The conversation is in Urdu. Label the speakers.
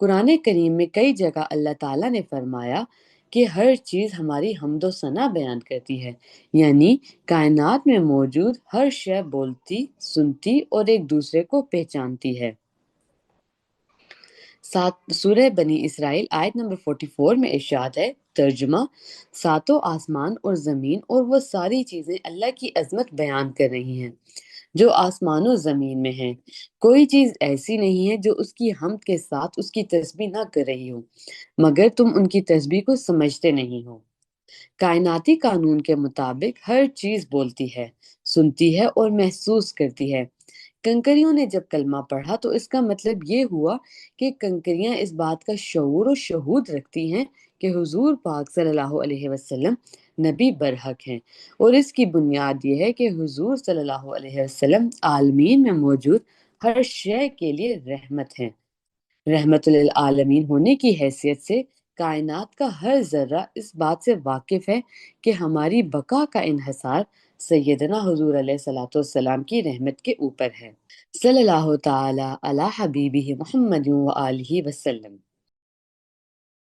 Speaker 1: قرآن کریم میں کئی جگہ اللہ تعالیٰ نے فرمایا کہ ہر چیز ہماری حمد و ثنا بیان کرتی ہے، یعنی کائنات میں موجود ہر شے بولتی، سنتی اور ایک دوسرے کو پہچانتی ہے۔ سورہ بنی اسرائیل آیت نمبر 44 میں ارشاد ہے، ترجمہ: ساتوں آسمان اور زمین اور وہ ساری چیزیں اللہ کی عظمت بیان کر رہی ہیں جو آسمان و زمین میں ہیں۔ کوئی چیز ایسی نہیں ہے جو اس کی حمد کے ساتھ اس کی تسبیح نہ کر رہی ہو، مگر تم ان کی تسبیح کو سمجھتے نہیں ہو۔ کائناتی قانون کے مطابق ہر چیز بولتی ہے، سنتی ہے اور محسوس کرتی ہے۔ کنکریوں نے جب کلمہ پڑھا تو اس کا مطلب یہ ہوا کہ کنکریاں اس بات کا شعور و شہود رکھتی ہیں کہ حضور پاک صلی اللہ علیہ وسلم نبی برحق ہیں، اور اس کی بنیاد یہ ہے کہ حضور صلی اللہ علیہ وسلم عالمین میں موجود ہر شے کے لیے رحمت ہیں۔ رحمت للعالمین ہونے کی حیثیت سے کائنات کا ہر ذرہ اس بات سے واقف ہے کہ ہماری بقا کا انحصار سیدنا حضور علیہ الصلوۃ والسلام کی رحمت کے اوپر ہے۔ صلی اللہ تعالی علی حبیبہ محمد و آلہ وسلم۔